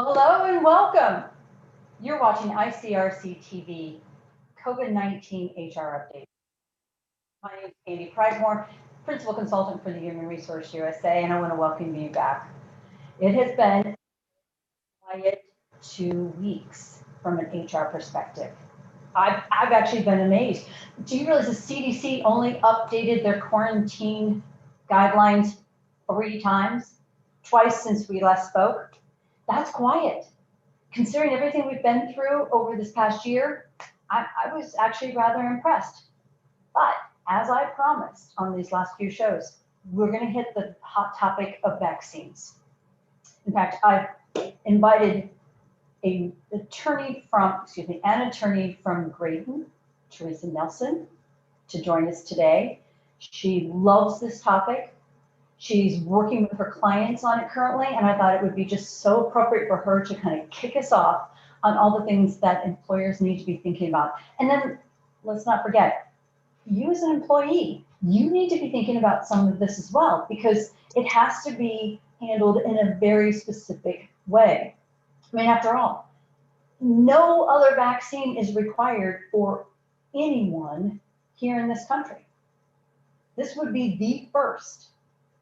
Hello and welcome. You're watching ICRC-TV COVID-19 HR Update. My name is Andy Pridemore, Principal Consultant for the Human Resource USA, and I want to welcome you back. It has been a quiet 2 weeks from an HR perspective. I've actually been amazed. Do you realize the CDC only updated their quarantine guidelines 3 times, twice since we last spoke? That's quiet. Considering everything we've been through over this past year, I was actually rather impressed. But as I promised on these last few shows, we're going to hit the hot topic of vaccines. In fact, I've invited an attorney from Graydon, Teresa Nelson, to join us today. She loves this topic. She's working with her clients on it currently, and I thought it would be just so appropriate for her to kind of kick us off on all the things that employers need to be thinking about. And then let's not forget, you as an employee, you need to be thinking about some of this as well, because it has to be handled in a very specific way. I mean, after all, no other vaccine is required for anyone here in this country. This would be the first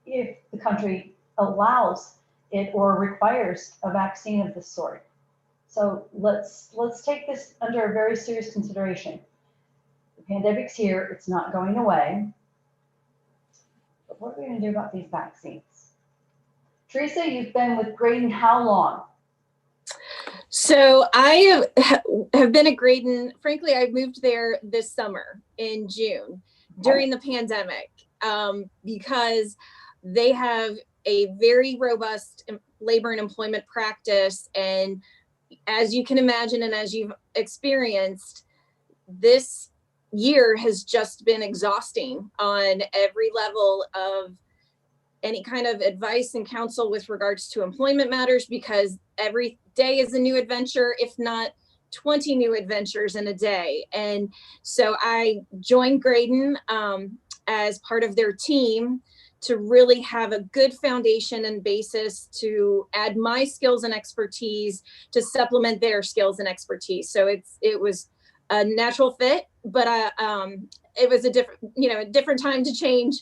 if the country allows it or requires a vaccine of this sort. So let's take this under a very serious consideration. The pandemic's here, it's not going away. But what are we going to do about these vaccines? Teresa, you've been with Graydon how long? So I have been at Graydon. Frankly, I moved there this summer in June during the pandemic because they have a very robust labor and employment practice. And as you can imagine, and as you've experienced, this year has just been exhausting on every level of any kind of advice and counsel with regards to employment matters, because every day is a new adventure, if not 20 new adventures in a day. And so I joined Graydon as part of their team to really have a good foundation and basis to add my skills and expertise to supplement their skills and expertise. So it was a natural fit, but it was a different time to change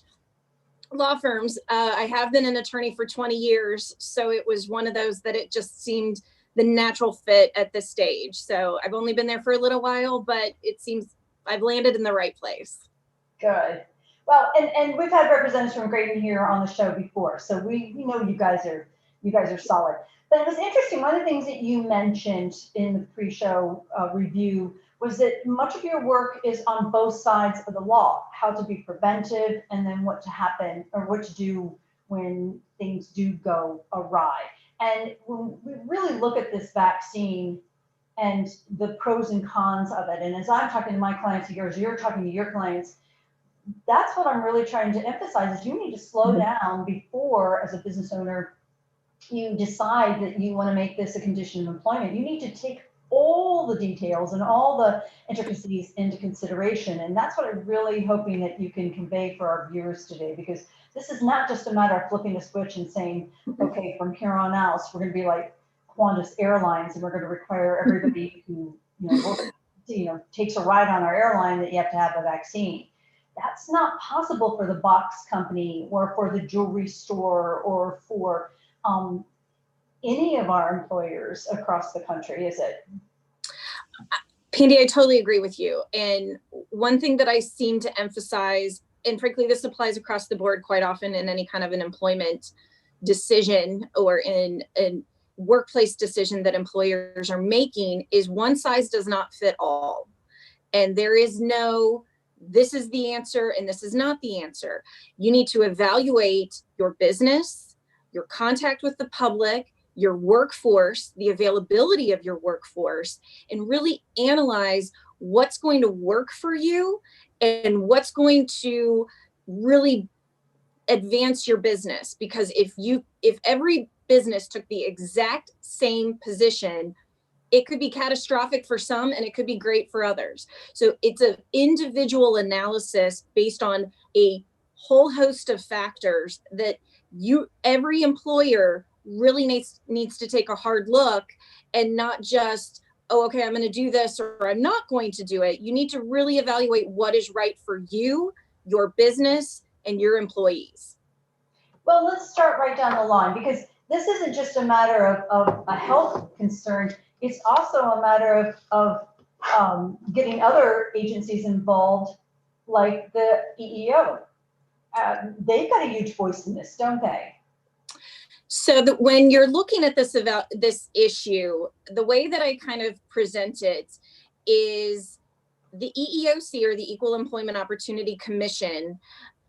law firms. I have been an attorney for 20 years, so it was one of those that it just seemed the natural fit at this stage. So I've only been there for a little while, but it seems I've landed in the right place. Good. Well, and we've had representatives from Graydon here on the show before, so we know you guys are solid. But it was interesting. One of the things that you mentioned in the pre-show review was that much of your work is on both sides of the law, how to be preventive and then what to happen or what to do when things do go awry. And when we really look at this vaccine and the pros and cons of it, and as I'm talking to my clients, you're talking to your clients, that's what I'm really trying to emphasize is you need to slow down before, as a business owner, you decide that you want to make this a condition of employment. You need to take all the details and all the intricacies into consideration. And that's what I'm really hoping that you can convey for our viewers today, because this is not just a matter of flipping a switch and saying, okay, from here on out, we're going to be like Qantas Airlines and we're going to require everybody who takes a ride on our airline that you have to have a vaccine. That's not possible for the box company or for the jewelry store or for any of our employers across the country, is it? Pandy, I totally agree with you. And one thing that I seem to emphasize, and frankly, this applies across the board quite often in any kind of an employment decision or in a workplace decision that employers are making, is one size does not fit all. And there is no, this is the answer and this is not the answer. You need to evaluate your business, your contact with the public, your workforce, the availability of your workforce, and really analyze what's going to work for you and what's going to really advance your business. Because if every business took the exact same position, it could be catastrophic for some and it could be great for others. So it's an individual analysis based on a whole host of factors that every employer really needs to take a hard look and not just, oh, okay, I'm going to do this or I'm not going to do it. You need to really evaluate what is right for you, your business, and your employees. Well, let's start right down the line, because this isn't just a matter of a health concern. It's also a matter of getting other agencies involved, like the EEO. They've got a huge voice in this, don't they? So that when you're looking at this issue, the way that I kind of present it is the EEOC, or the Equal Employment Opportunity Commission,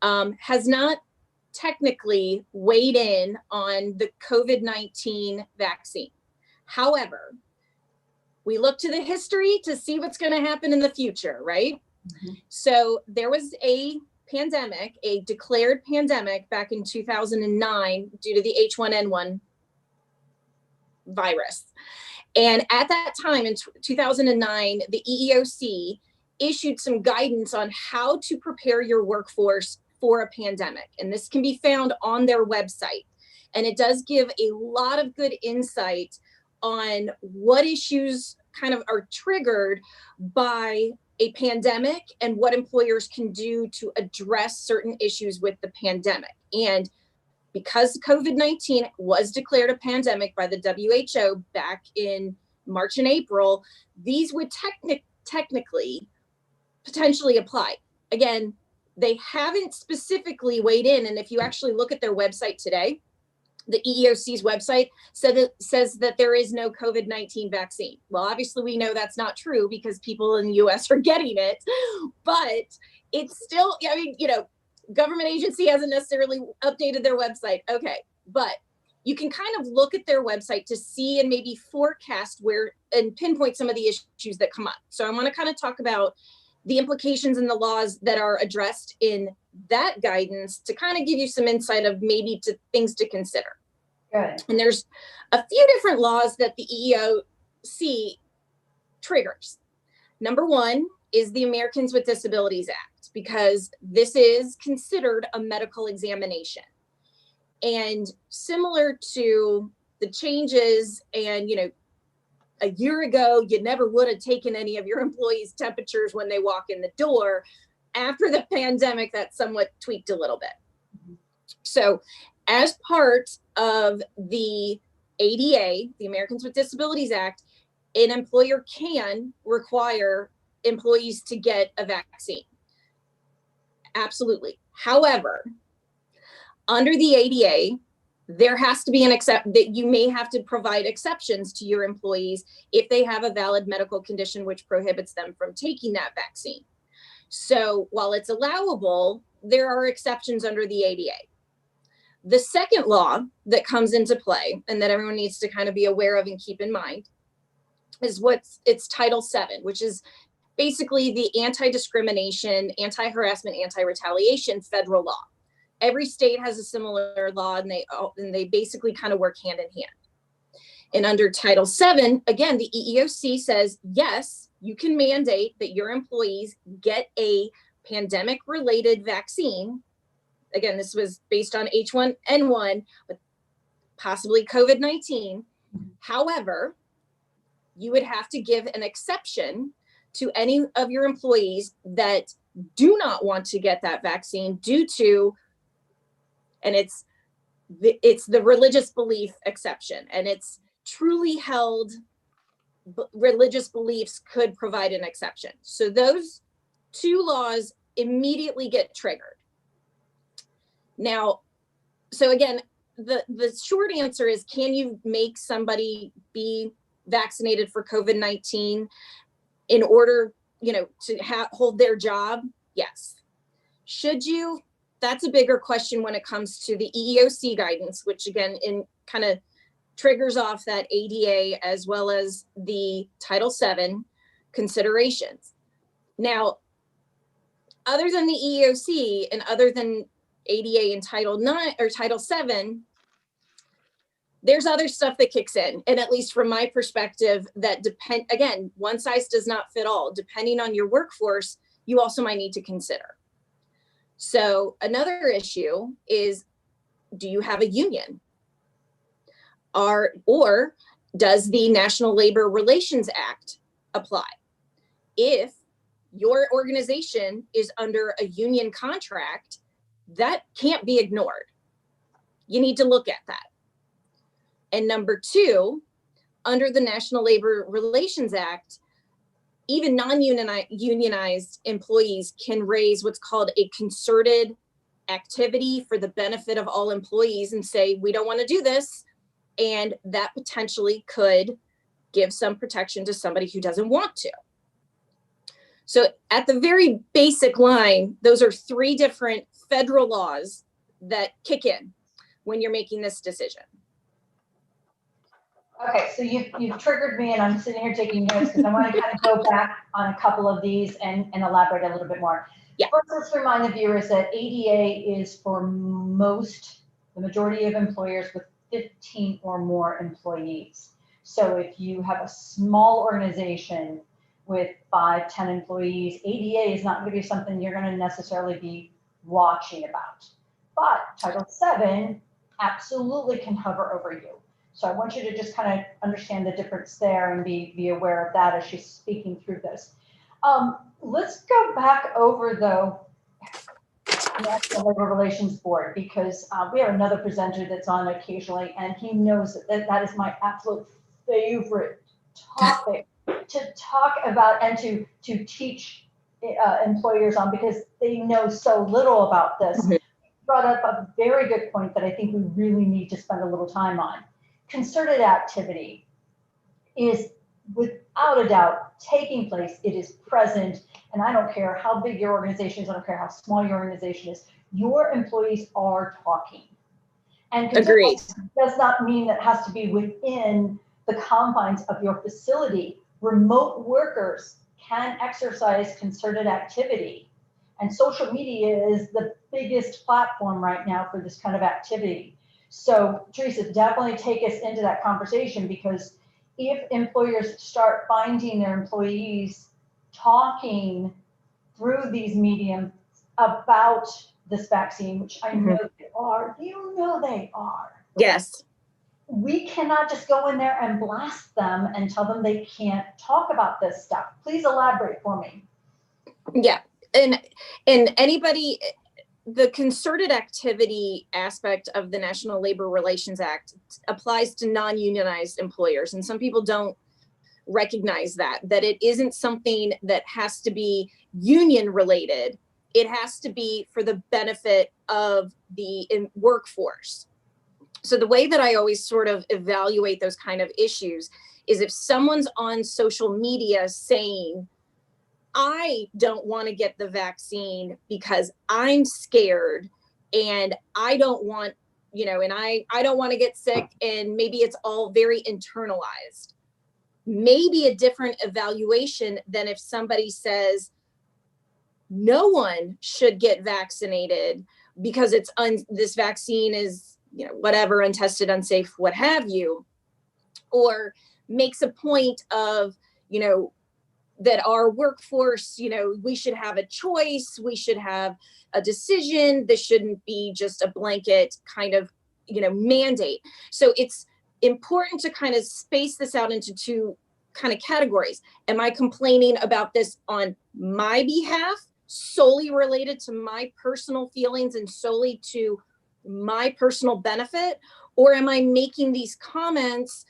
has not technically weighed in on the COVID-19 vaccine. However, we look to the history to see what's going to happen in the future, right? Mm-hmm. So there was a pandemic, a declared pandemic back in 2009 due to the H1N1 virus. And at that time in 2009, the EEOC issued some guidance on how to prepare your workforce for a pandemic. And this can be found on their website. And it does give a lot of good insight on what issues kind of are triggered by a pandemic and what employers can do to address certain issues with the pandemic. And because COVID-19 was declared a pandemic by the WHO back in March and April, these would technically potentially apply. Again, they haven't specifically weighed in. And if you actually look at their website today, the EEOC's website says that there is no COVID-19 vaccine. Well, obviously we know that's not true because people in the US are getting it, but it's still, I mean, you know, government agency hasn't necessarily updated their website. Okay, but you can kind of look at their website to see and maybe forecast where and pinpoint some of the issues that come up. So I want to kind of talk about the implications and the laws that are addressed in that guidance to kind of give you some insight of maybe to things to consider. Good. And there's a few different laws that the EEOC triggers. Number one is the Americans with Disabilities Act, because this is considered a medical examination. And similar to the changes, and, you know, a year ago, you never would have taken any of your employees' temperatures when they walk in the door. After the pandemic, that somewhat tweaked a little bit. So as part of the ADA, the Americans with Disabilities Act, an employer can require employees to get a vaccine. Absolutely. However, under the ADA, there has to be that you may have to provide exceptions to your employees if they have a valid medical condition which prohibits them from taking that vaccine. So while it's allowable, there are exceptions under the ADA. The second law that comes into play and that everyone needs to kind of be aware of and keep in mind is it's Title VII, which is basically the anti-discrimination, anti-harassment, anti-retaliation federal law. Every state has a similar law, and they basically kind of work hand in hand. And under Title VII, again, the EEOC says, yes, you can mandate that your employees get a pandemic-related vaccine. Again, this was based on H1N1, but possibly COVID-19. However, you would have to give an exception to any of your employees that do not want to get that vaccine due to, and it's the religious belief exception, and it's truly held religious beliefs could provide an exception. So those two laws immediately get triggered. Now, so again, the short answer is, can you make somebody be vaccinated for COVID-19 in order, you know, to hold their job? Yes. Should you? That's a bigger question when it comes to the EEOC guidance, which again, in kind of triggers off that ADA as well as the Title VII considerations. Now, other than the EEOC and other than ADA and Title IX or Title VII, there's other stuff that kicks in. And at least from my perspective, that depend, again, one size does not fit all. Depending on your workforce, you also might need to consider. So another issue is, do you have a union? or does the National Labor Relations Act apply? If your organization is under a union contract, that can't be ignored. You need to look at that. And number two, under the National Labor Relations Act, even non-unionized employees can raise what's called a concerted activity for the benefit of all employees and say, we don't want to do this. And that potentially could give some protection to somebody who doesn't want to. So at the very basic line, those are three different federal laws that kick in when you're making this decision. Okay, so you've triggered me, and I'm sitting here taking notes because I want to kind of go back on a couple of these and elaborate a little bit more. Yeah. First, let's remind the viewers that ADA is for the majority of employers with 15 or more employees. So if you have a small organization with 5, 10 employees, ADA is not going to be something you're going to necessarily be watching about. But Title VII absolutely can hover over you. So I want you to just kind of understand the difference there and be aware of that as she's speaking through this. Let's go back over, though, the National Labor Relations Board, because we have another presenter that's on occasionally, and he knows that is my absolute favorite topic to talk about and to teach employers on, because they know so little about this. Mm-hmm. You brought up a very good point that I think we really need to spend a little time on. Concerted activity is without a doubt taking place. It is present. And I don't care how big your organization is, I don't care how small your organization is, your employees are talking. And Agreed. Does not mean that it has to be within the confines of your facility. Remote workers can exercise concerted activity. And social media is the biggest platform right now for this kind of activity. So Teresa, definitely take us into that conversation, because if employers start finding their employees talking through these mediums about this vaccine, which I know they are, they are. Yes. We cannot just go in there and blast them and tell them they can't talk about this stuff. Please elaborate for me. Yeah. And anybody, the concerted activity aspect of the National Labor Relations Act applies to non-unionized employers. And some people don't recognize that it isn't something that has to be union related. It has to be for the benefit of the workforce. So the way that I always sort of evaluate those kind of issues is if someone's on social media saying, I don't want to get the vaccine because I'm scared and I don't want, and I don't want to get sick, and maybe it's all very internalized. Maybe a different evaluation than if somebody says no one should get vaccinated because this vaccine is, whatever, untested, unsafe, what have you, or makes a point of, that our workforce, we should have a choice, we should have a decision. This shouldn't be just a blanket kind of, mandate. So it's important to kind of space this out into two kind of categories. Am I complaining about this on my behalf, solely related to my personal feelings and solely to my personal benefit? Or am I making these comments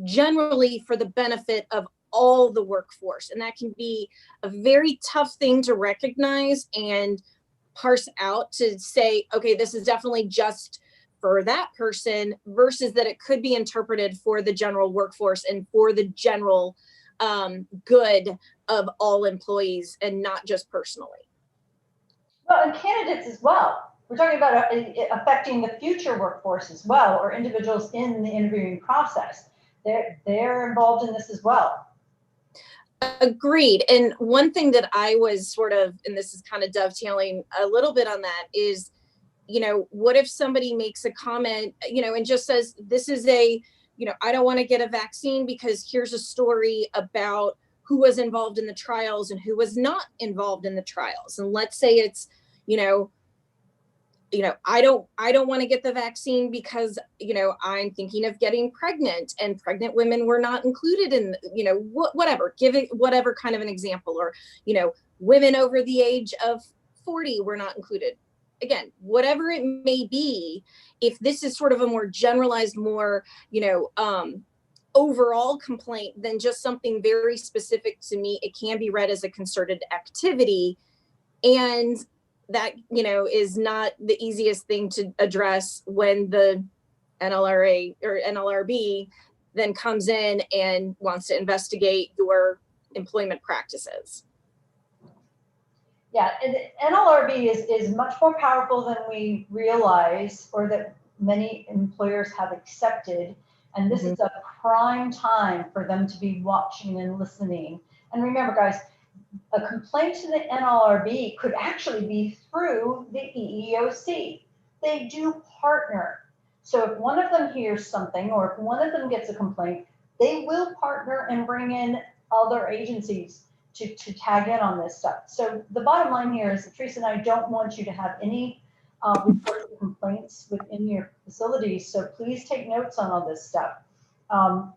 generally for the benefit of all the workforce? And that can be a very tough thing to recognize and parse out, to say, okay, this is definitely just for that person, versus that it could be interpreted for the general workforce and for the general good of all employees and not just personally. Well, and candidates as well. We're talking about affecting the future workforce as well, or individuals in the interviewing process. They're involved in this as well. Agreed. And one thing that I was sort of, and this is kind of dovetailing a little bit on that, is, what if somebody makes a comment, and just says, this is I don't want to get a vaccine because here's a story about who was involved in the trials and who was not involved in the trials. And let's say it's, I don't want to get the vaccine because, I'm thinking of getting pregnant, and pregnant women were not included in, whatever, give it whatever kind of an example, or, women over the age of 40 were not included. Again, whatever it may be, if this is sort of a more generalized, more, overall complaint than just something very specific to me, it can be read as a concerted activity. And that, is not the easiest thing to address when the NLRA or NLRB then comes in and wants to investigate your employment practices. Yeah, and NLRB is much more powerful than we realize, or that many employers have accepted. And this is a prime time for them to be watching and listening. And remember, guys, a complaint to the NLRB could actually be through the EEOC. They do partner. So if one of them hears something, or if one of them gets a complaint, they will partner and bring in other agencies to tag in on this stuff. So the bottom line here is that Teresa and I don't want you to have any reports of complaints within your facilities. So please take notes on all this stuff. I'm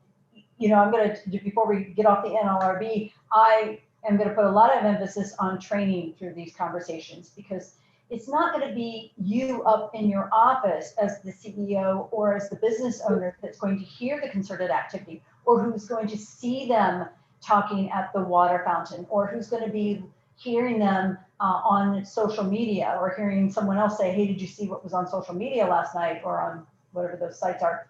going to, before we get off the NLRB, I am going to put a lot of emphasis on training through these conversations, because it's not going to be you up in your office as the CEO or as the business owner that's going to hear the concerted activity, or who's going to see them talking at the water fountain, or who's going to be hearing them on social media, or hearing someone else say, hey, did you see what was on social media last night, or on whatever those sites are.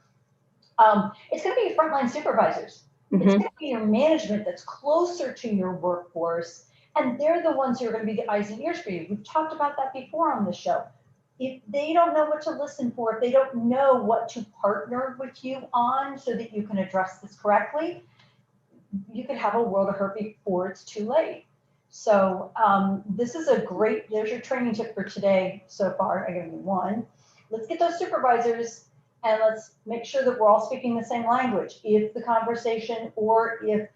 It's going to be your frontline supervisors. It's going to be your management that's closer to your workforce, and they're the ones who are going to be the eyes and ears for you. We've talked about that before on the show. If they don't know what to listen for, if they don't know what to partner with you on so that you can address this correctly, you could have a world of hurt before it's too late. So this is there's your training tip for today so far. I gave you one. Let's get those supervisors, and let's make sure that we're all speaking the same language. If the conversation, or if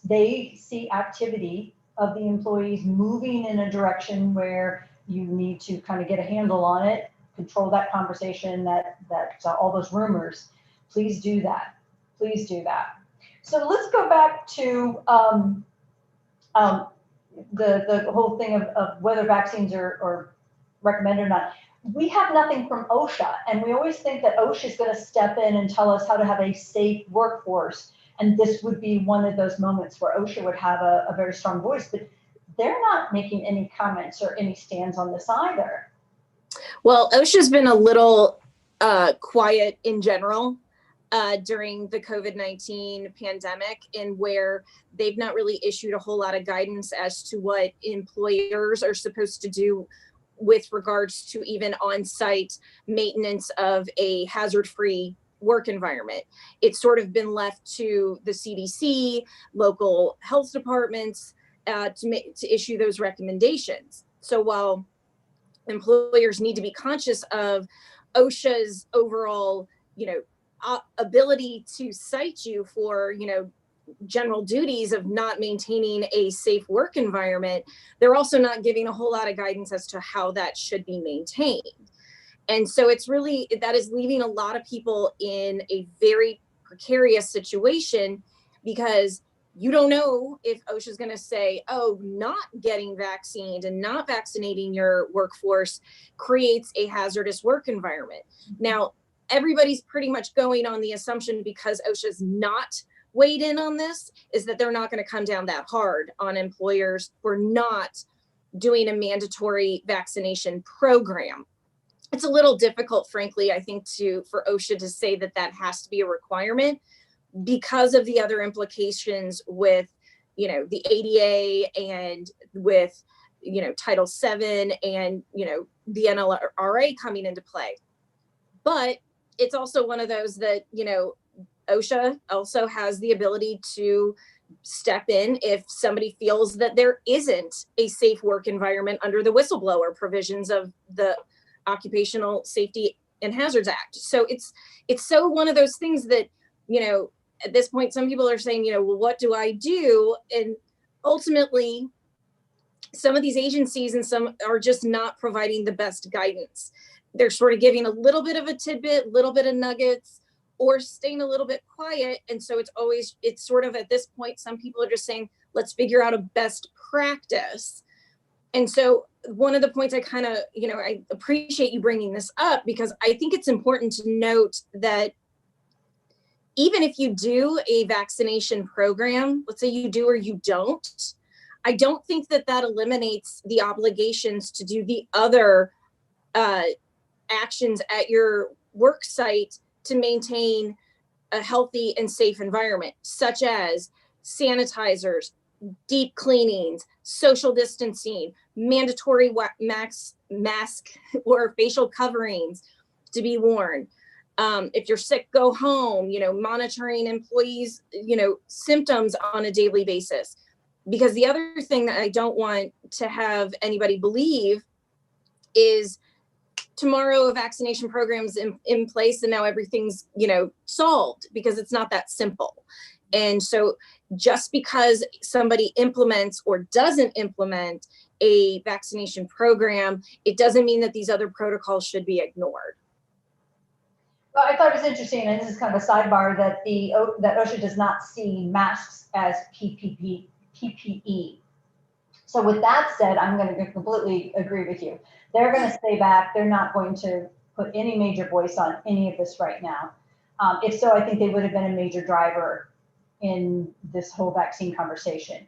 they see activity of the employees moving in a direction where you need to kind of get a handle on it, control that conversation, that all those rumors, please do that. Please do that. So let's go back to the whole thing of whether vaccines are recommended or not. We have nothing from OSHA, and we always think that OSHA is going to step in and tell us how to have a safe workforce. And this would be one of those moments where OSHA would have a very strong voice, but they're not making any comments or any stands on this either. Well, OSHA's been a little quiet in general during the COVID-19 pandemic, and where they've not really issued a whole lot of guidance as to what employers are supposed to do with regards to even on-site maintenance of a hazard-free work environment. It's sort of been left to the CDC, local health departments to issue those recommendations. So while employers need to be conscious of OSHA's overall, ability to cite you for, general duties of not maintaining a safe work environment, they're also not giving a whole lot of guidance as to how that should be maintained. And so that is leaving a lot of people in a very precarious situation, because you don't know if OSHA is going to say, oh, not getting vaccinated and not vaccinating your workforce creates a hazardous work environment. Now, everybody's pretty much going on the assumption, because OSHA's not weighed in on this, is that they're not going to come down that hard on employers for not doing a mandatory vaccination program. It's a little difficult, frankly, I think, for OSHA to say that has to be a requirement, because of the other implications with, the ADA, and with, Title VII, and, the NLRA coming into play. But it's also one of those that, OSHA also has the ability to step in if somebody feels that there isn't a safe work environment under the whistleblower provisions of the Occupational Safety and Hazards Act. So it's so one of those things that, at this point, some people are saying, well, what do I do? And ultimately, some of these agencies and some are just not providing the best guidance. They're sort of giving a little bit of a tidbit, little bit of nuggets, or staying a little bit quiet. And so it's sort of at this point, some people are just saying, let's figure out a best practice. And so one of the points I kind of, I appreciate you bringing this up, because I think it's important to note that even if you do a vaccination program, let's say you do or you don't, I don't think that eliminates the obligations to do the other actions at your work site to maintain a healthy and safe environment, such as sanitizers, deep cleanings, social distancing, mandatory mask or facial coverings to be worn. If you're sick, go home, monitoring employees, symptoms on a daily basis. Because the other thing that I don't want to have anybody believe is tomorrow a vaccination program's in place and now everything's, solved, because it's not that simple. And so just because somebody implements or doesn't implement a vaccination program, it doesn't mean that these other protocols should be ignored. Well, I thought it was interesting, and this is kind of a sidebar, that that OSHA does not see masks as PPE. So with that said, I'm going to completely agree with you. They're going to stay back. They're not going to put any major voice on any of this right now. If so, I think they would have been a major driver in this whole vaccine conversation.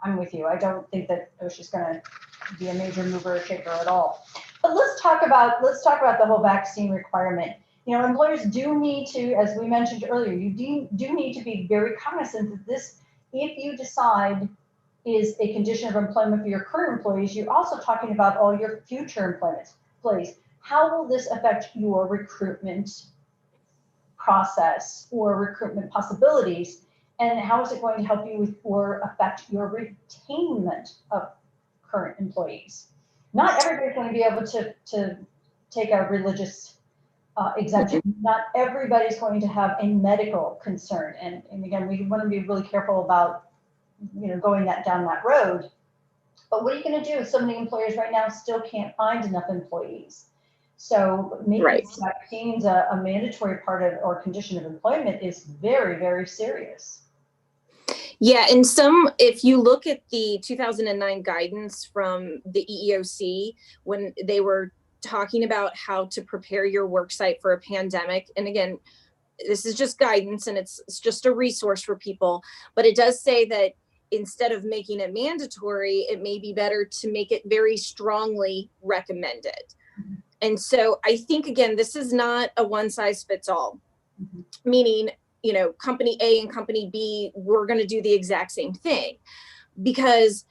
I'm with you. I don't think that OSHA is going to be a major mover or shaker at all. But let's talk about the whole vaccine requirement. Employers do need to, as we mentioned earlier, you do need to be very cognizant that this, if you decide is a condition of employment for your current employees, you're also talking about all your future employees. How will this affect your recruitment process or recruitment possibilities? And how is it going to help you with or affect your retainment of current employees? Not everybody's going to be able to take a religious exemption. Not everybody's going to have a medical concern. And again, we want to be really careful about going down that road. But what are you going to do if so many employers right now still can't find enough employees? So making vaccines a mandatory part of or condition of employment is very, very serious. Yeah, and if you look at the 2009 guidance from the EEOC, when they were talking about how to prepare your work site for a pandemic, and again, this is just guidance and it's just a resource for people, but it does say that instead of making it mandatory, it may be better to make it very strongly recommended. Mm-hmm. And so I think, again, this is not a one size fits all, mm-hmm. meaning, company A and company B, we're going to do the exact same thing. Because,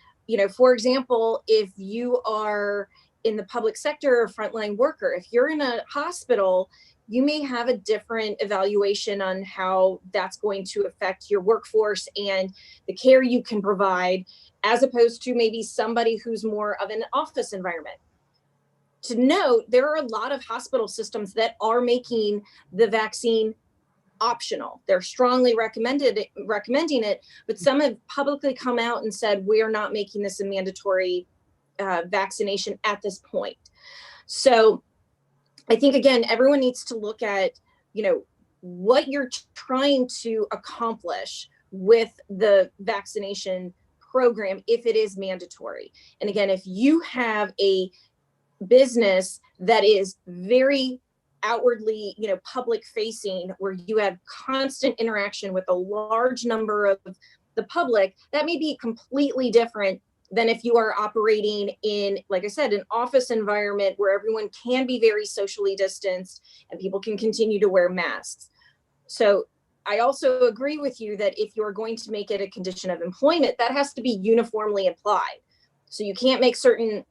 for example, if you are in the public sector or frontline worker, if you're in a hospital, you may have a different evaluation on how that's going to affect your workforce and the care you can provide, as opposed to maybe somebody who's more of an office environment. To note, there are a lot of hospital systems that are making the vaccine optional. They're strongly recommending it, but some have publicly come out and said, we are not making this a mandatory vaccination at this point. So I think, again, everyone needs to look at, what you're trying to accomplish with the vaccination program, if it is mandatory. And again, if you have a business that is very outwardly, public facing, where you have constant interaction with a large number of the public, that may be completely different than if you are operating in, like I said, an office environment where everyone can be very socially distanced and people can continue to wear masks. So I also agree with you that if you're going to make it a condition of employment, that has to be uniformly applied. So you can't make certain,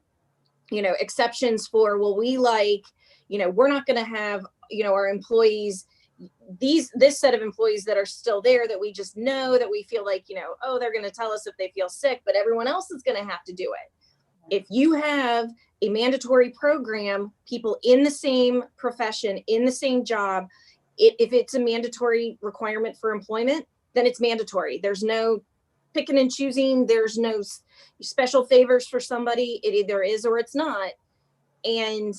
exceptions for, well, we we're not going to have, our employees, this set of employees that are still there that we just know that we feel like, they're going to tell us if they feel sick, but everyone else is going to have to do it. If you have a mandatory program, people in the same profession, in the same job, if it's a mandatory requirement for employment, then it's mandatory. There's no picking and choosing. There's no special favors for somebody. It either is or it's not. And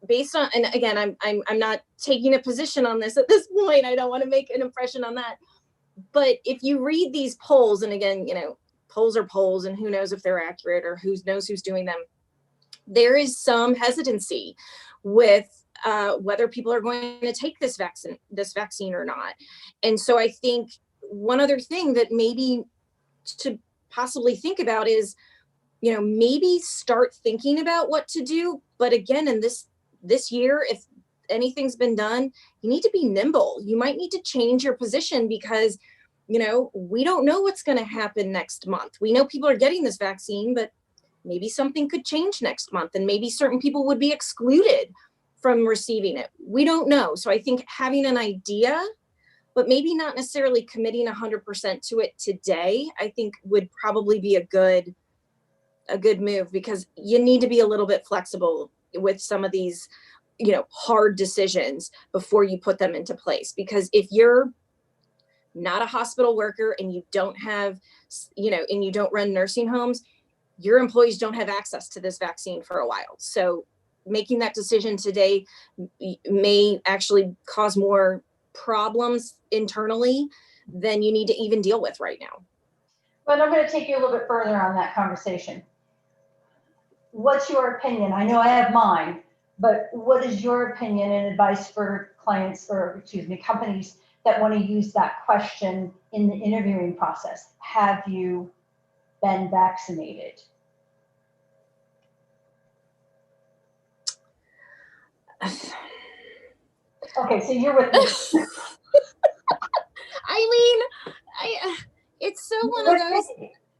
based on, and again, I'm not taking a position on this at this point. I don't want to make an impression on that. But if you read these polls, and again, polls are polls, and who knows if they're accurate or who knows who's doing them, there is some hesitancy with whether people are going to take this vaccine or not. And so I think one other thing that maybe to possibly think about is, maybe start thinking about what to do. But again, in this year, if anything's been done, you need to be nimble. You might need to change your position because, we don't know what's going to happen next month. We know people are getting this vaccine, but maybe something could change next month and maybe certain people would be excluded from receiving it. We don't know. So I think having an idea, but maybe not necessarily committing 100% to it today, I think would probably be a good move, because you need to be a little bit flexible with some of these, hard decisions before you put them into place. Because if you're not a hospital worker and you don't have, and you don't run nursing homes, your employees don't have access to this vaccine for a while. So making that decision today may actually cause more problems internally than you need to even deal with right now. But I'm going to take you a little bit further on that conversation. What's your opinion? I know I have mine, but what is your opinion and advice for clients, or companies that want to use that question in the interviewing process? Have you been vaccinated? Okay, so you're with me. It's so one of those.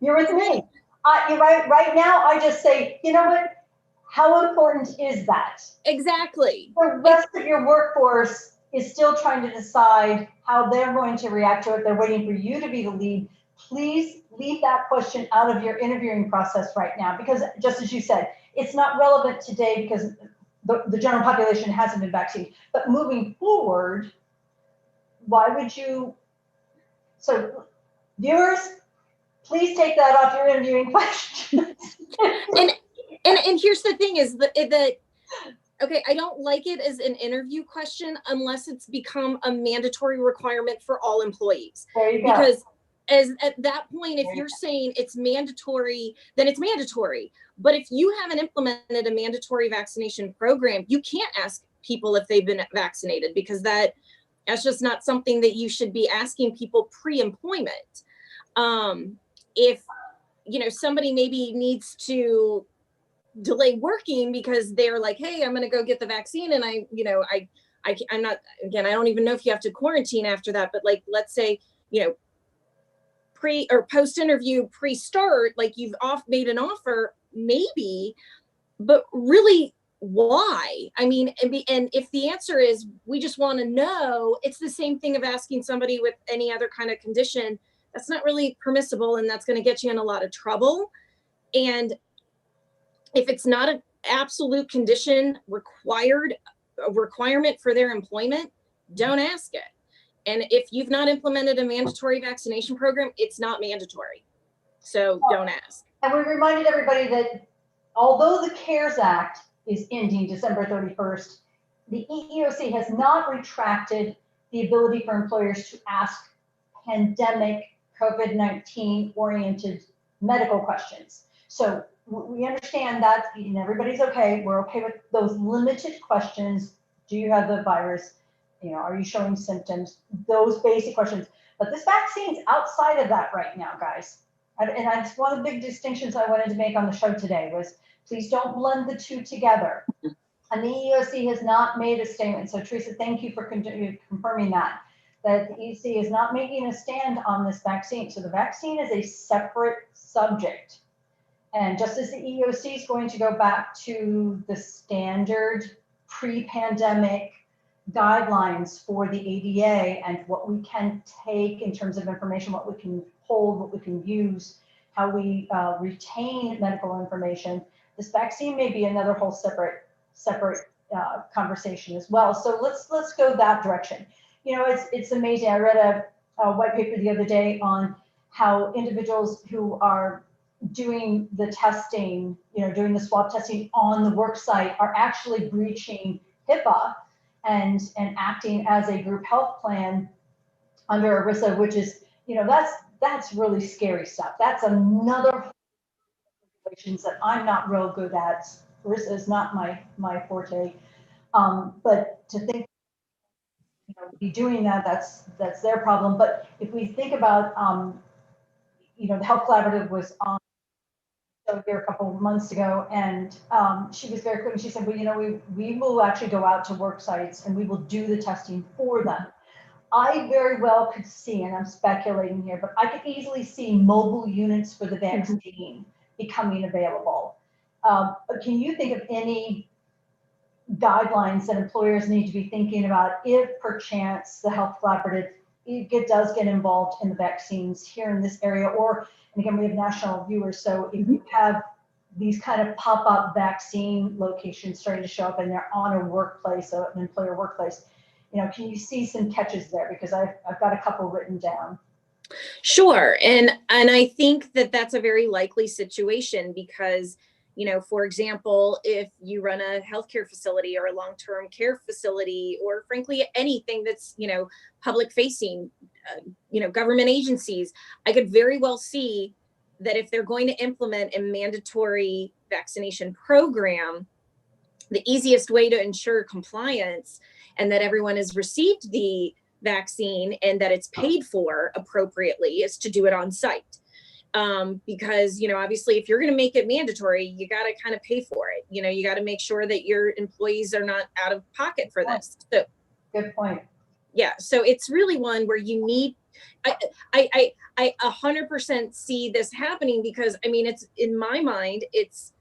You're with me. You're right now, I just say, you know what? How important is that? Exactly. The rest of your workforce is still trying to decide how they're going to react to it. They're waiting for you to be the lead. Please leave that question out of your interviewing process right now, because just as you said, it's not relevant today because the general population hasn't been vaccinated. But moving forward, why would you? So viewers, please take that off your interviewing questions. and here's the thing is that okay, I don't like it as an interview question unless it's become a mandatory requirement for all employees. There you go. Because at that point, if you're saying it's mandatory, then it's mandatory. But if you haven't implemented a mandatory vaccination program, you can't ask people if they've been vaccinated, because that's just not something that you should be asking people pre-employment. If somebody maybe needs to delay working because they're like, hey, I'm going to go get the vaccine, and I'm not, again, I don't even know if you have to quarantine after that, but like, let's say, pre or post interview pre-start, like you've made an offer, maybe, but really why? I mean, and if the answer is we just want to know, it's the same thing of asking somebody with any other kind of condition. That's not really permissible, and that's going to get you in a lot of trouble. And if it's not an absolute condition requirement for their employment, don't ask it. And if you've not implemented a mandatory vaccination program, it's not mandatory. So don't ask. And we reminded everybody that although the CARES Act is ending December 31st, the EEOC has not retracted the ability for employers to ask pandemic COVID-19 oriented medical questions. So we understand that, and everybody's okay. We're okay with those limited questions. Do you have the virus? Are you showing symptoms? Those basic questions. But this vaccine's outside of that right now, guys. And that's one of the big distinctions I wanted to make on the show today was please don't blend the two together. And the EEOC has not made a statement. So Teresa, thank you for confirming that the EEOC is not making a stand on this vaccine. So the vaccine is a separate subject. And just as the EEOC is going to go back to the standard pre-pandemic guidelines for the ADA and what we can take in terms of information, what we can hold, what we can use, how we retain medical information, this vaccine may be another whole separate conversation as well. So let's go that direction. It's amazing. I read a white paper the other day on how individuals who are doing the testing, doing the swab testing on the work site are actually breaching HIPAA and acting as a group health plan under ERISA, which is, that's really scary stuff. That's another situations that I'm not real good at. ERISA is not my forte. But to think, be doing that, that's their problem. But if we think about, the Health Collaborative was on here a couple of months ago, and she was very quick, and she said, well, we will actually go out to work sites and we will do the testing for them. I very well could see, and I'm speculating here, but I could easily see mobile units for the vaccine becoming available. Can you think of any guidelines that employers need to be thinking about if perchance the Health Collaborative does get involved in the vaccines here in this area? Or, and again, we have national viewers, so if you have these kind of pop-up vaccine locations starting to show up and they're on a workplace, so an employer workplace, can you see some catches there? Because I've got a couple written down. Sure. And I think that that's a very likely situation because, for example, if you run a healthcare facility or a long-term care facility, or frankly, anything that's, public facing, government agencies, I could very well see that if they're going to implement a mandatory vaccination program, the easiest way to ensure compliance and that everyone has received the vaccine and that it's paid for appropriately is to do it on site. Because, obviously, if you're going to make it mandatory, you got to kind of pay for it. You got to make sure that your employees are not out of pocket for this. So, good point. Yeah. So it's really one where you need, I 100% see this happening because, it's in my mind, it's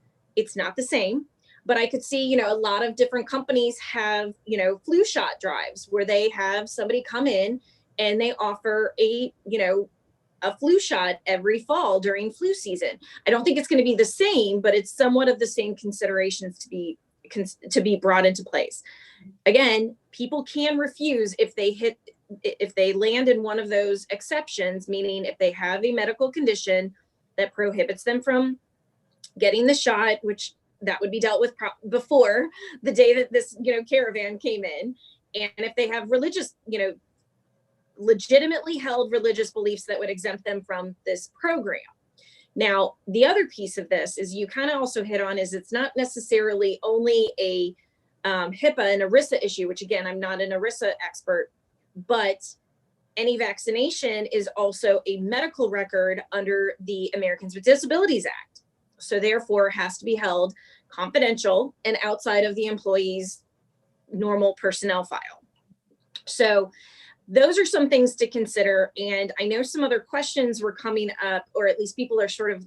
not the same. But I could see, a lot of different companies have, flu shot drives where they have somebody come in and they offer a flu shot every fall during flu season. I don't think it's going to be the same, but it's somewhat of the same considerations to be brought into place. Again, people can refuse if they land in one of those exceptions, meaning if they have a medical condition that prohibits them from getting the shot, which that would be dealt with before the day that this, caravan came in. And if they have religious, legitimately held religious beliefs that would exempt them from this program. Now, the other piece of this is you kind of also hit on is it's not necessarily only a HIPAA and ERISA issue, which again, I'm not an ERISA expert, but any vaccination is also a medical record under the Americans with Disabilities Act. So therefore has to be held confidential and outside of the employee's normal personnel file. So those are some things to consider. And I know some other questions were coming up, or at least people are sort of,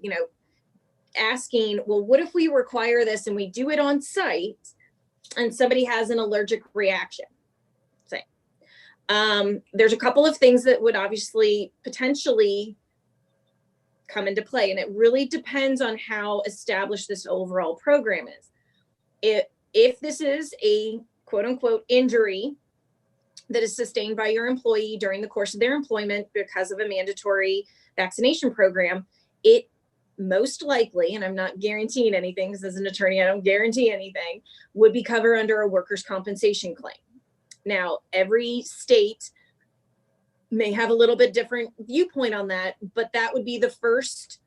asking, well, what if we require this and we do it on site and somebody has an allergic reaction? Say, there's a couple of things that would obviously potentially come into play. And it really depends on how established this overall program is. If this is a quote unquote injury that is sustained by your employee during the course of their employment because of a mandatory vaccination program, it most likely, and I'm not guaranteeing anything because as an attorney, I don't guarantee anything, would be covered under a workers' compensation claim. Now, every state may have a little bit different viewpoint on that, but that would be the first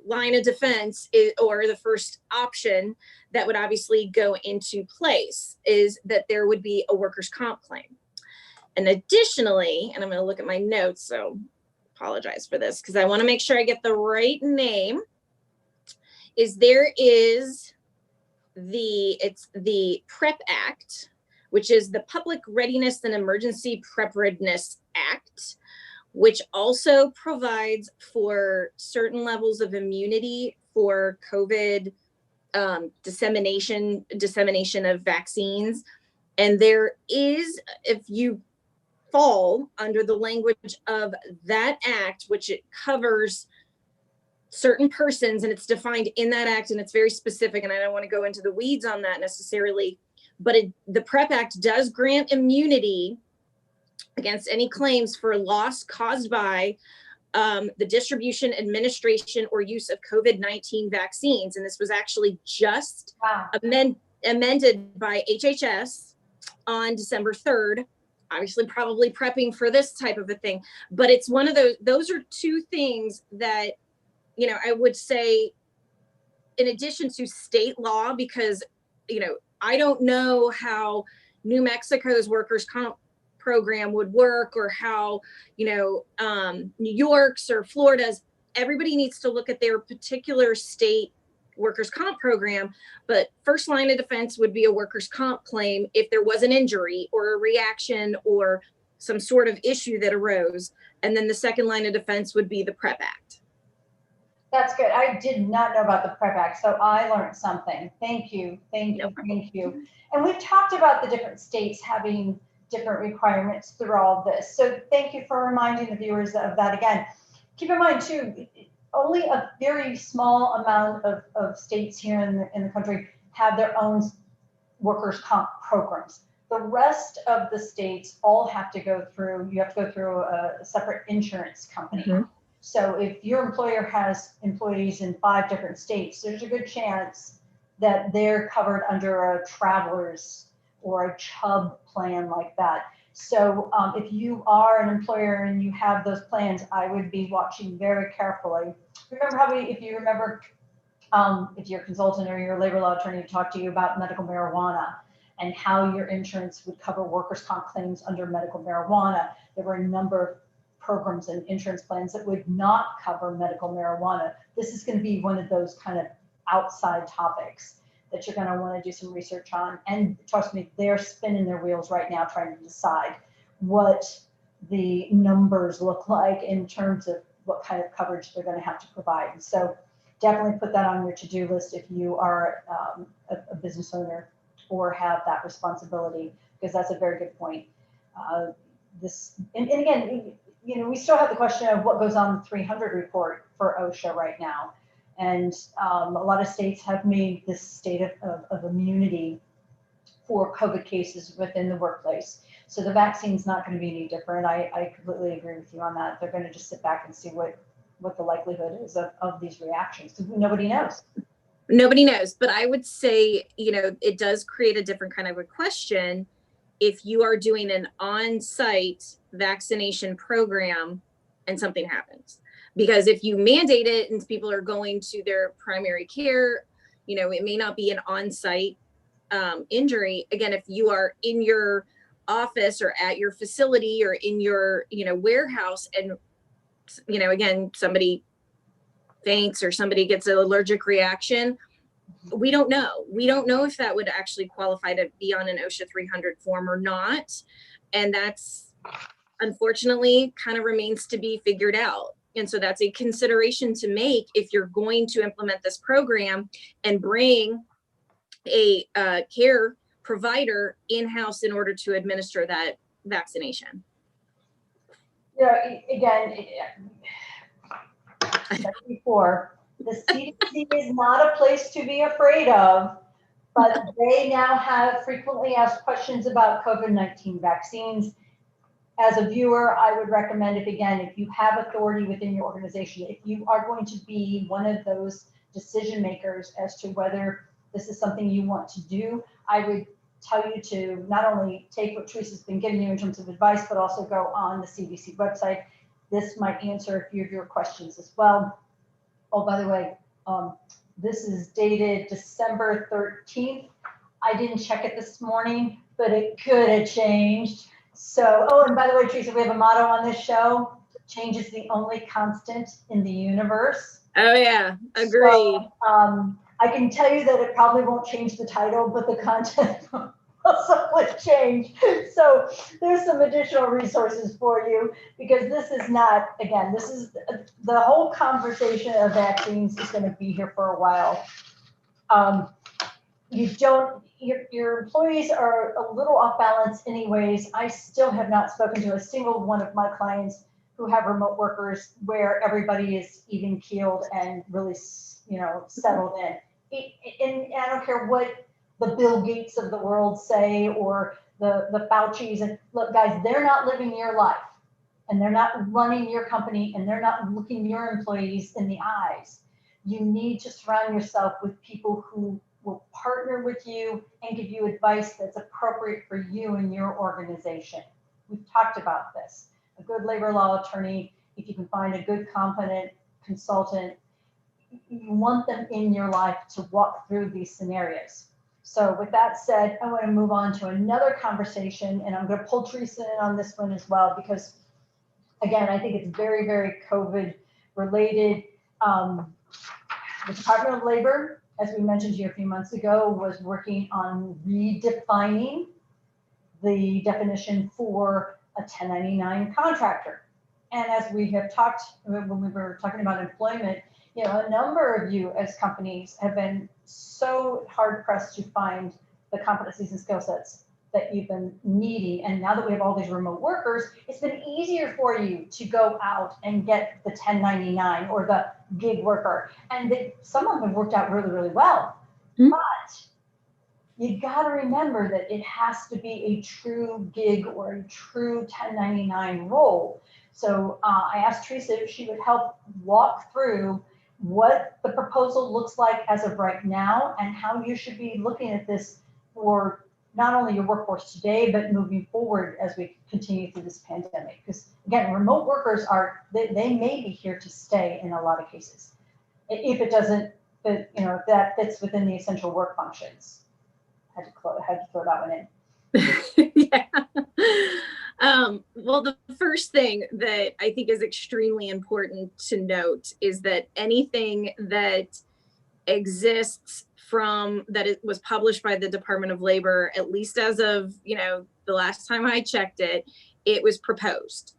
line of defense or the first option that would obviously go into place is that there would be a workers' comp claim. And additionally, and I'm going to look at my notes, so apologize for this because I want to make sure I get the right name, is there is it's the PrEP Act, which is the Public Readiness and Emergency Preparedness Act, which also provides for certain levels of immunity for COVID dissemination of vaccines. And there is, if you fall under the language of that act, which it covers certain persons and it's defined in that act and it's very specific, and I don't want to go into the weeds on that necessarily, but the PrEP Act does grant immunity against any claims for loss caused by the distribution, administration, or use of COVID-19 vaccines. And this was actually just amended by HHS on December 3rd. Obviously, probably prepping for this type of a thing, but it's one of those are two things that, you know, I would say, in addition to state law, because, you know, I don't know how New Mexico's workers' comp program would work, or how, you know, New York's or Florida's. Everybody needs to look at their particular state workers' comp program, but first line of defense would be a workers' comp claim if there was an injury or a reaction or some sort of issue that arose. And then the second line of defense would be the PrEP Act. That's good. I did not know about the PrEP Act, so I learned something. Thank you, thank you, No thank you. And we've talked about the different states having different requirements through all of this. So thank you for reminding the viewers of that again. Keep in mind too, only a very small amount of states here in the country have their own workers' comp programs. The rest of the states all have to go through, you have to go through a separate insurance company. Mm-hmm. So if your employer has employees in 5 different states, there's a good chance that they're covered under a traveler's or a Chubb plan like that. So if you are an employer and you have those plans, I would be watching very carefully. Remember how if you're a consultant or your labor law attorney talked to you about medical marijuana and how your insurance would cover workers' comp claims under medical marijuana, there were a number of programs and insurance plans that would not cover medical marijuana. This is going to be one of those kind of outside topics that you're going to want to do some research on. And trust me, they're spinning their wheels right now trying to decide what the numbers look like in terms of what kind of coverage they're going to have to provide. And so definitely put that on your to-do list if you are a business owner or have that responsibility, because that's a very good point. And again, you know, we still have the question of what goes on the 300 report for OSHA right now. And a lot of states have made this state of immunity for COVID cases within the workplace. So the vaccine's not going to be any different. I completely agree with you on that. They're going to just sit back and see what the likelihood is of these reactions, because nobody knows. Nobody knows. But I would say, you know, it does create a different kind of a question if you are doing an on-site vaccination program and something happens. Because if you mandate it and people are going to their primary care, you know, it may not be an on-site injury. Again, if you are in your office or at your facility or in your, you know, warehouse, and, you know, again, somebody faints or somebody gets an allergic reaction, we don't know. We don't know if that would actually qualify to be on an OSHA 300 form or not. And that's unfortunately kind of remains to be figured out. And so that's a consideration to make if you're going to implement this program and bring a care provider in-house in order to administer that vaccination. Yeah, again, before, the CDC is not a place to be afraid of, but they now have frequently asked questions about COVID-19 vaccines. As a viewer, I would recommend if you have authority within your organization, if you are going to be one of those decision makers as to whether this is something you want to do, I would tell you to not only take what Teresa's been giving you in terms of advice, but also go on the CDC website. This might answer a few of your questions as well. Oh, by the way, this is dated December 13th. I didn't check it this morning, but it could have changed. So, oh, and by the way, Teresa, we have a motto on this show: change is the only constant in the universe. Oh yeah, agreed. So, I can tell you that it probably won't change the title, but the content will also change. So there's some additional resources for you, because this is not, again, this is the whole conversation of vaccines is going to be here for a while. Your employees are a little off balance anyways. I still have not spoken to a single one of my clients who have remote workers where everybody is even keeled and really, you know, settled in. And I don't care what the Bill Gates of the world say or the Fauci's. And look, guys, they're not living your life. and they're not running your company and they're not looking your employees in the eyes. You need to surround yourself with people who will partner with you and give you advice that's appropriate for you and your organization. We've talked about this. A good labor law attorney, if you can find a good, competent consultant, you want them in your life to walk through these scenarios. So with that said, I want to move on to another conversation, and I'm going to pull Teresa in on this one as well, because again, I think it's very, very COVID related. The Department of Labor, as we mentioned here a few months ago, was working on redefining the definition for a 1099 contractor. And as we have talked, when we were talking about employment, you know, a number of you as companies have been so hard pressed to find the competencies and skill sets that you've been needing. And now that we have all these remote workers, it's been easier for you to go out and get the 1099 or the gig worker. And some of them have worked out really, really well. Mm-hmm. But you got to remember that it has to be a true gig or a true 1099 role. So I asked Teresa if she would help walk through what the proposal looks like as of right now and how you should be looking at this for not only your workforce today, but moving forward as we continue through this pandemic. Because again, remote workers they may be here to stay in a lot of cases. If it doesn't, if that fits within the essential work functions. Had to throw that one in. Yeah. Well, the first thing that I think is extremely important to note is that anything that exists that it was published by the Department of Labor, at least as of, the last time I checked it, it was proposed.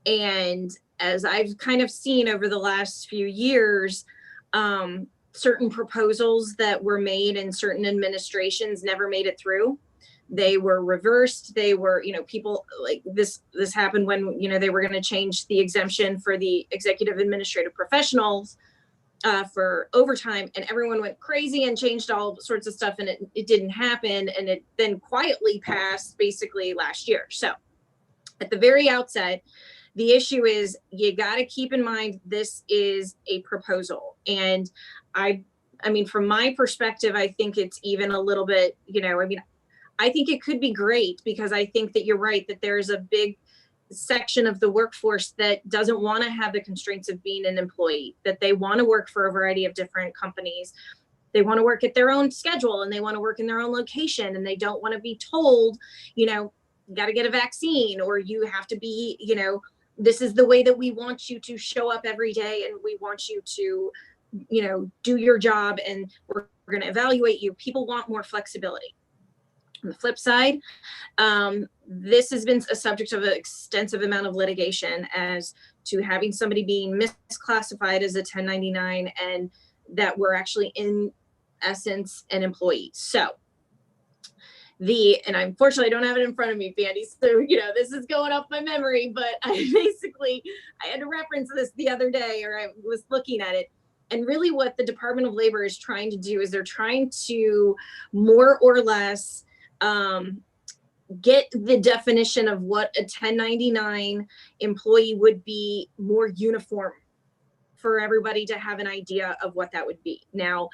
And as I've kind of seen over the last few years, certain proposals that were made in certain administrations never made it through. They were reversed. They were, people like this happened when, they were going to change the exemption for the executive administrative professionals for overtime, and everyone went crazy and changed all sorts of stuff, and it didn't happen, and it then quietly passed basically last year. So at the very outset, the issue is you got to keep in mind this is a proposal. And I mean, from my perspective, I think it's even a little bit, I think it could be great, because I think that you're right, that there's a big section of the workforce that doesn't want to have the constraints of being an employee, that they want to work for a variety of different companies. They want to work at their own schedule, and they want to work in their own location, and they don't want to be told, you got to get a vaccine, or you have to be, this is the way that we want you to show up every day, and we want you to, do your job, and we're going to evaluate you. People want more flexibility. On the flip side, this has been a subject of an extensive amount of litigation as to having somebody being misclassified as a 1099 and that we're actually in essence an employee. So and unfortunately I don't have it in front of me, Fandy, so this is going off my memory, but I had to reference this the other day, or I was looking at it. And really what the Department of Labor is trying to do is they're trying to more or less get the definition of what a 1099 employee would be more uniform for everybody to have an idea of what that would be. Now,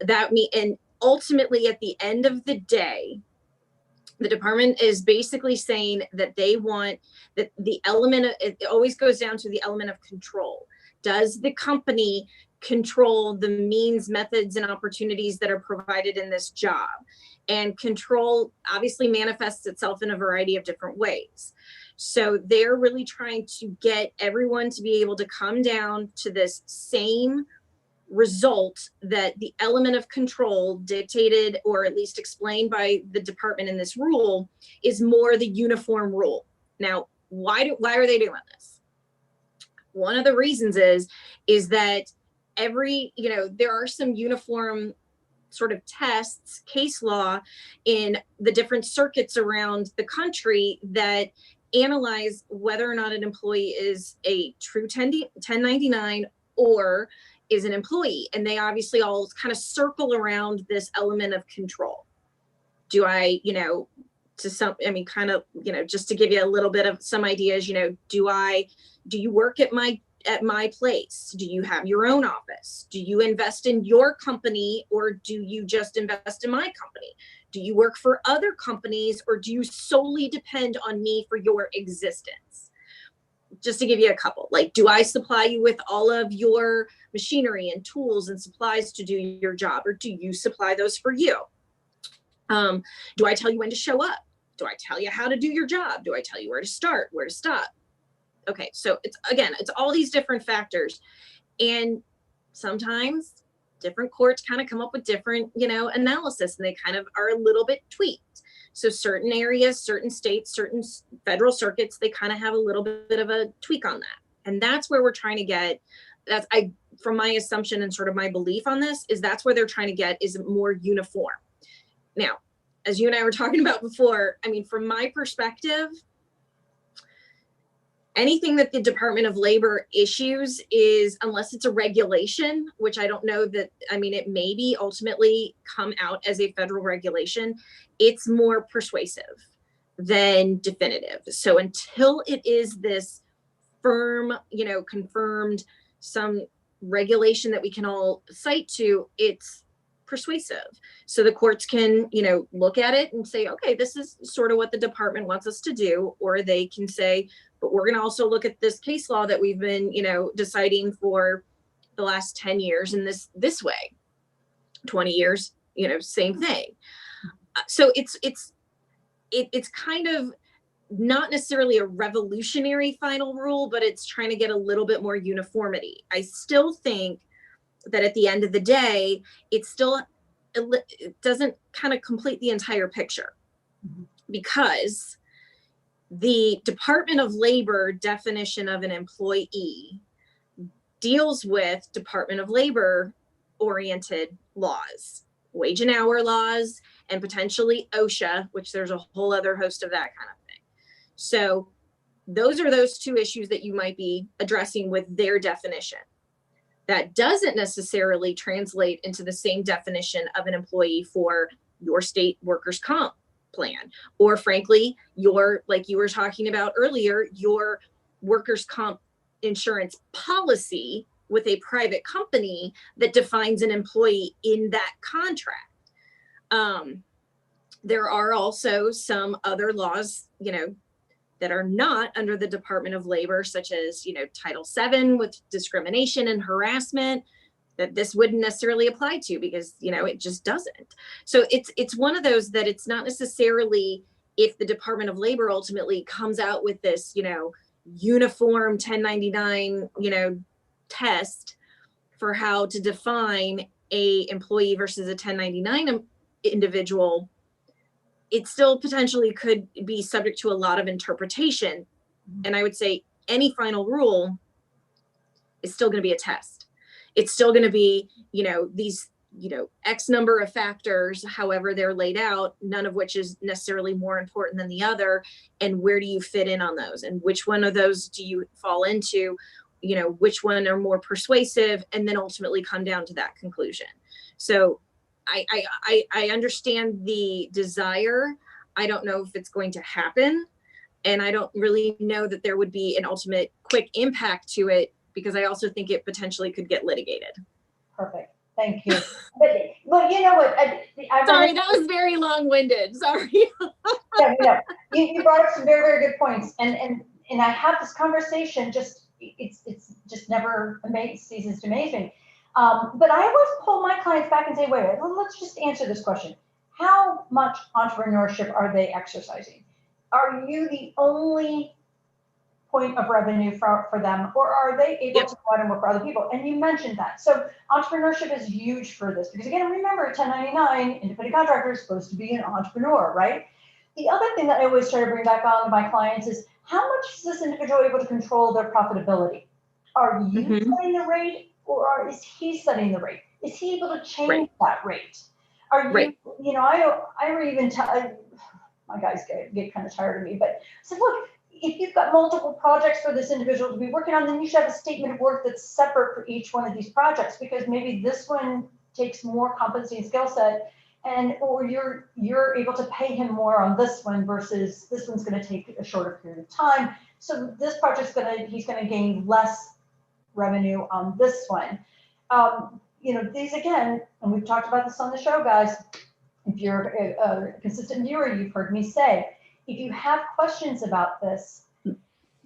and ultimately at the end of the day, the department is basically saying that they want that the element of, it always goes down to the element of control. Does the company control the means, methods, and opportunities that are provided in this job? And control obviously manifests itself in a variety of different ways. So they're really trying to get everyone to be able to come down to this same result, that the element of control dictated or at least explained by the department in this rule is more the uniform rule. Now, why are they doing this? One of the reasons is that there are some uniform sort of tests, case law in the different circuits around the country that analyze whether or not an employee is a true 1099 or is an employee. And they obviously all kind of circle around this element of control. Do I, to some, I mean, kind of, just to give you a little bit of some ideas, do you work at my place? Do you have your own office? Do you invest in your company, or do you just invest in my company? Do you work for other companies, or do you solely depend on me for your existence? Just to give you a couple, like, do I supply you with all of your machinery and tools and supplies to do your job, or do you supply those for you? Do I tell you when to show up? Do I tell you how to do your job? Do I tell you where to start, where to stop? Okay, so it's all these different factors. And sometimes different courts kind of come up with different, analysis, and they kind of are a little bit tweaked. So certain areas, certain states, certain federal circuits, they kind of have a little bit of a tweak on that. And that's where we're trying to get, from my assumption and sort of my belief on this, is that's where they're trying to get is more uniform. Now, as you and I were talking about before, I mean, from my perspective, anything that the Department of Labor issues is, unless it's a regulation, which I don't know that, I mean, it may be ultimately come out as a federal regulation, it's more persuasive than definitive. So until it is this firm, confirmed, some regulation that we can all cite to, it's persuasive. So the courts can, look at it and say, okay, this is sort of what the department wants us to do. Or they can say, but we're going to also look at this case law that we've been, deciding for the last 10 years in this way, 20 years, same thing. So it's kind of not necessarily a revolutionary final rule, but it's trying to get a little bit more uniformity. I still think that at the end of the day, it doesn't kind of complete the entire picture, because the Department of Labor definition of an employee deals with Department of Labor oriented laws, wage and hour laws, and potentially OSHA, which there's a whole other host of that kind of thing. So those are those two issues that you might be addressing with their definition. That doesn't necessarily translate into the same definition of an employee for your state workers' comp plan, or frankly, like you were talking about earlier, your workers' comp insurance policy with a private company that defines an employee in that contract. There are also some other laws, that are not under the Department of Labor, such as, Title VII with discrimination and harassment, that this wouldn't necessarily apply to, because, it just doesn't. So it's one of those that it's not necessarily, if the Department of Labor ultimately comes out with this, uniform 1099, test for how to define a employee versus a 1099 individual, it still potentially could be subject to a lot of interpretation. And I would say any final rule is still going to be a test. It's still going to be, these, X number of factors, however they're laid out, none of which is necessarily more important than the other. And where do you fit in on those? And which one of those do you fall into? Which one are more persuasive, and then ultimately come down to that conclusion. So I understand the desire. I don't know if it's going to happen. And I don't really know that there would be an ultimate quick impact to it, because I also think it potentially could get litigated. Perfect. Thank you. But you know what? Sorry, that was very long-winded. Sorry. Yeah, you brought up some very, very good points. And I have this conversation, it's just never ceases to amaze me. But I always pull my clients back and say, wait, let's just answer this question. How much entrepreneurship are they exercising? Are you the only point of revenue for them, or are they able to go out and work for other people? And you mentioned that. So entrepreneurship is huge for this, because again, remember, 1099 independent contractor is supposed to be an entrepreneur, right? The other thing that I always try to bring back on to my clients is, how much is this individual able to control their profitability? Are you setting the rate, or is he setting the rate? Is he able to change that rate? Are you, I even tell, my guys get kind of tired of me, but I said, look, if you've got multiple projects for this individual to be working on, then you should have a statement of work that's separate for each one of these projects, because maybe this one takes more competency and skill set or you're able to pay him more on this one versus this one's going to take a shorter period of time. So this project's he's going to gain less revenue on this one. These again, and we've talked about this on the show, guys. If you're a consistent viewer, you've heard me say, if you have questions about this,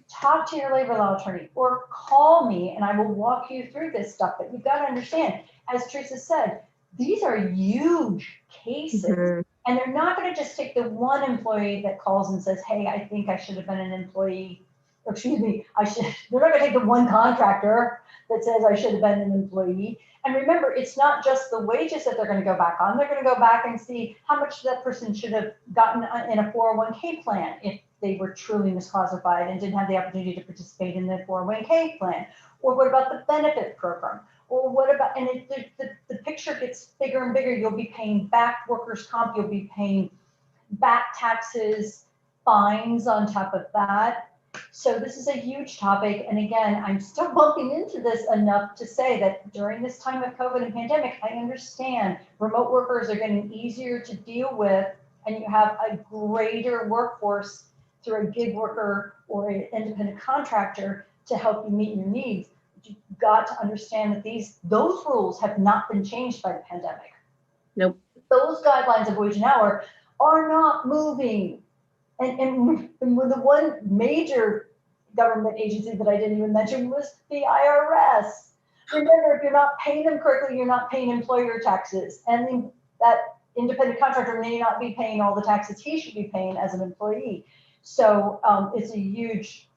talk to your labor law attorney or call me and I will walk you through this stuff. But you've got to understand, as Teresa said, these are huge cases. And they're not going to just take the one employee that calls and says, hey, I think I should have been an employee. Or excuse me, they're not going to take the one contractor that says I should have been an employee. And remember, it's not just the wages that they're going to go back on. They're going to go back and see how much that person should have gotten in a 401k plan if they were truly misclassified and didn't have the opportunity to participate in the 401k plan. Or what about the benefit program? Or what about, and the picture gets bigger and bigger. You'll be paying back workers' comp. You'll be paying back taxes, fines on top of that. So this is a huge topic. And again, I'm still bumping into this enough to say that during this time of COVID and pandemic, I understand remote workers are getting easier to deal with, and you have a greater workforce through a gig worker or an independent contractor to help you meet your needs. But you've got to understand that those rules have not been changed by the pandemic. Nope. Those guidelines of wage and hour are not moving. And the one major government agency that I didn't even mention was the IRS. Remember, if you're not paying them correctly, you're not paying employer taxes. And that independent contractor may not be paying all the taxes he should be paying as an employee. So it's a huge,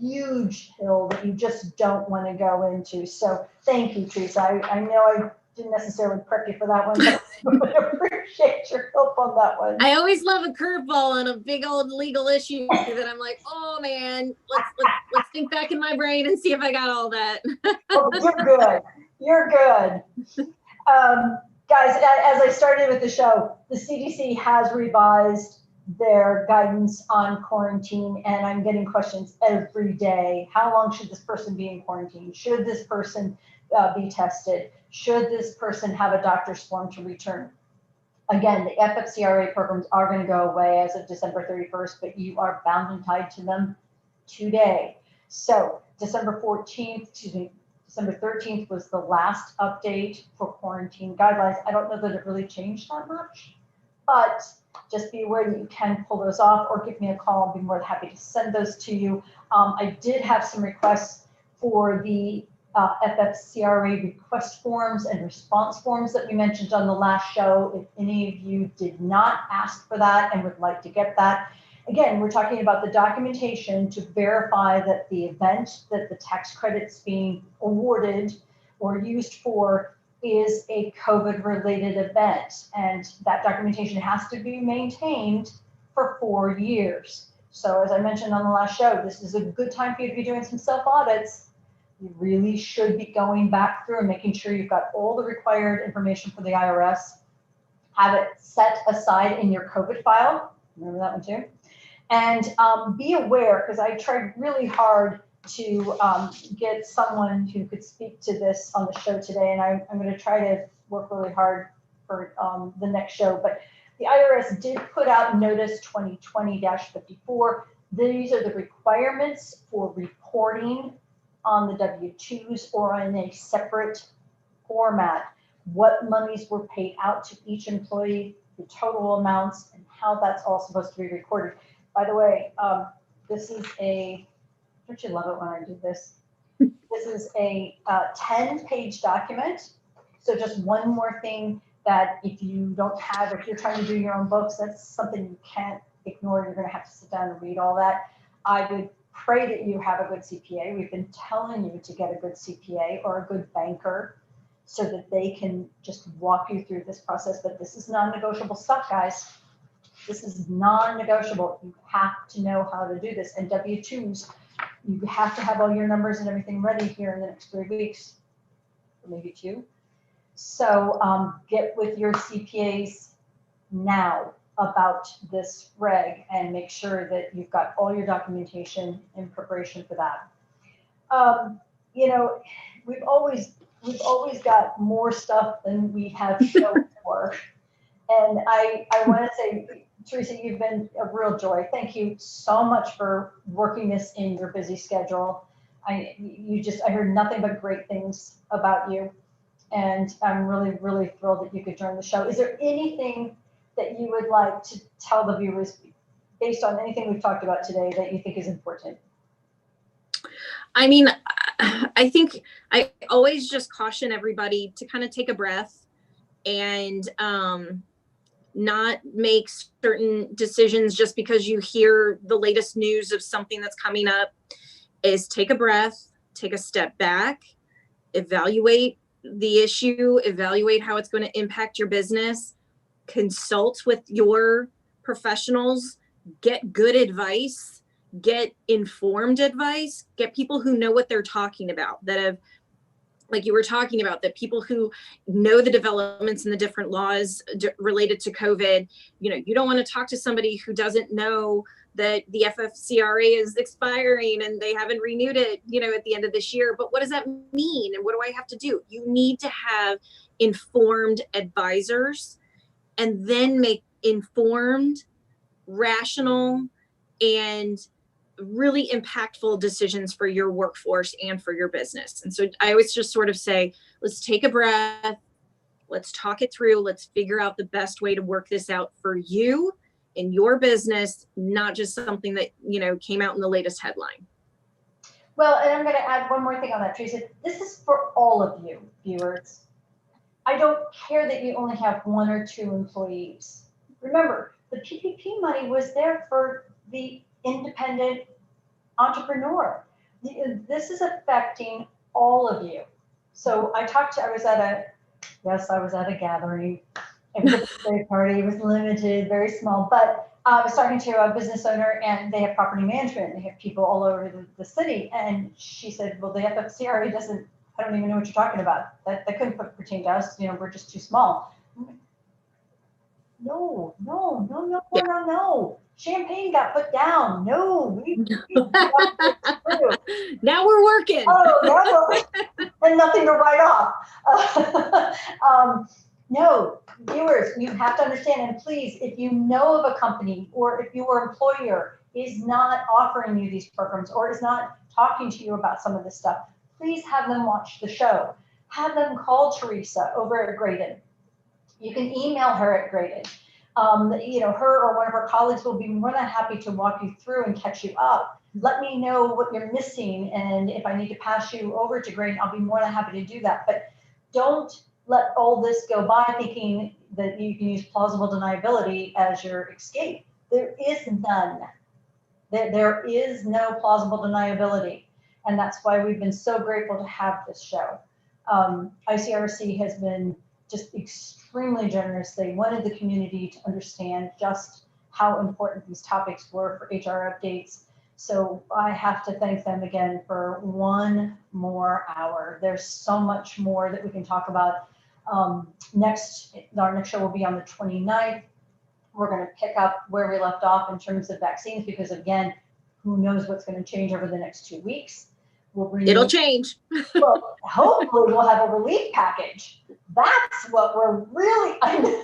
huge hill that you just don't want to go into. So thank you, Teresa. I know I didn't necessarily prep you for that one, but I appreciate your help on that one. I always love a curveball on a big old legal issue that I'm like, oh man, let's think back in my brain and see if I got all that. Oh, you're good. You're good. Guys, as I started with the show, the CDC has revised their guidance on quarantine, and I'm getting questions every day. How long should this person be in quarantine? Should this person be tested? Should this person have a doctor's form to return? Again, the FFCRA programs are going to go away as of December 31st, but you are bound and tied to them today. So December 13th was the last update for quarantine guidelines. I don't know that it really changed that much, but just be aware that you can pull those off or give me a call. I'll be more than happy to send those to you. I did have some requests for the FFCRA request forms and response forms that we mentioned on the last show. If any of you did not ask for that and would like to get that, again, we're talking about the documentation to verify that the event that the tax credit's being awarded or used for is a COVID-related event. And that documentation has to be maintained for 4 years. So as I mentioned on the last show, this is a good time for you to be doing some self-audits. You really should be going back through and making sure you've got all the required information for the IRS. Have it set aside in your COVID file. Remember that one too. And be aware, because I tried really hard to get someone who could speak to this on the show today, and I'm going to try to work really hard for the next show. But the IRS did put out Notice 2020-54. These are the requirements for reporting on the W-2s or in a separate format. What monies were paid out to each employee, the total amounts, and how that's all supposed to be recorded. By the way, this is don't you love it when I do this? This is a 10-page document. So just one more thing that if you're trying to do your own books, that's something you can't ignore. You're going to have to sit down and read all that. I would pray that you have a good CPA. We've been telling you to get a good CPA or a good banker so that they can just walk you through this process. But this is non-negotiable stuff, guys. This is non-negotiable. You have to know how to do this. And W-2s, you have to have all your numbers and everything ready here in the next 3 weeks, or maybe 2. So get with your CPAs now about this reg and make sure that you've got all your documentation in preparation for that. We've always got more stuff than we have show for. And I want to say, Teresa, you've been a real joy. Thank you so much for working this in your busy schedule. I heard nothing but great things about you. And I'm really, really thrilled that you could join the show. Is there anything that you would like to tell the viewers based on anything we've talked about today that you think is important? I mean, I think I always just caution everybody to kind of take a breath and not make certain decisions just because you hear the latest news of something that's coming up. Is take a breath, take a step back, evaluate the issue, evaluate how it's going to impact your business, consult with your professionals, get good advice, get informed advice, get people who know what they're talking about, that have, like you were talking about, that people who know the developments and the different laws related to COVID. You don't want to talk to somebody who doesn't know that the FFCRA is expiring and they haven't renewed it, at the end of this year. But what does that mean? And what do I have to do? You need to have informed advisors and then make informed, rational, and really impactful decisions for your workforce and for your business. And so I always just sort of say, let's take a breath, let's talk it through, let's figure out the best way to work this out for you in your business, not just something that, came out in the latest headline. Well, and I'm going to add one more thing on that, Teresa. This is for all of you viewers. I don't care that you only have 1 or 2 employees. Remember, the PPP money was there for the independent entrepreneur. This is affecting all of you. So I was at a gathering. It was a birthday party. It was limited, very small, but I was talking to a business owner and they have property management. They have people all over the city. And she said, well, the FFCRA I don't even know what you're talking about. That couldn't pertain to us. We're just too small. No. Champagne got put down. No, we Now we're working. And nothing to write off. No, viewers, you have to understand, and please, if you know of a company or if your employer is not offering you these programs or is not talking to you about some of this stuff, please have them watch the show. Have them call Teresa over at Graydon. You can email her at Graydon. Her or one of her colleagues will be more than happy to walk you through and catch you up. Let me know what you're missing, and if I need to pass you over to Graydon, I'll be more than happy to do that. But don't let all this go by thinking that you can use plausible deniability as your escape. There is none. There is no plausible deniability. And that's why we've been so grateful to have this show. ICRC has been just extremely generous. They wanted the community to understand just how important these topics were for HR updates. So I have to thank them again for 1 more hour. There's so much more that we can talk about. Our next show will be on the 29th. We're going to pick up where we left off in terms of vaccines, because again, who knows what's going to change over the next 2 weeks. It'll change. Well, hopefully we'll have a relief package. That's what we're really, Pandy,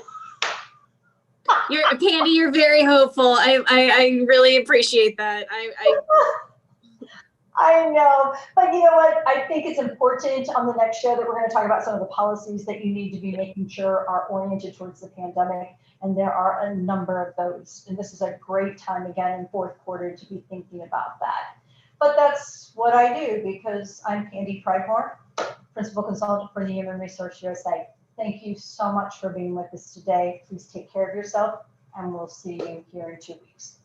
you're very hopeful. I really appreciate that. I know, but you know what? I think it's important on the next show that we're going to talk about some of the policies that you need to be making sure are oriented towards the pandemic. And there are a number of those. And this is a great time again in 4th quarter to be thinking about that. But that's what I do, because I'm Pandy Pridemore, Principal Consultant for the Human Resource USA. Thank you so much for being with us today. Please take care of yourself, and we'll see you here in 2 weeks.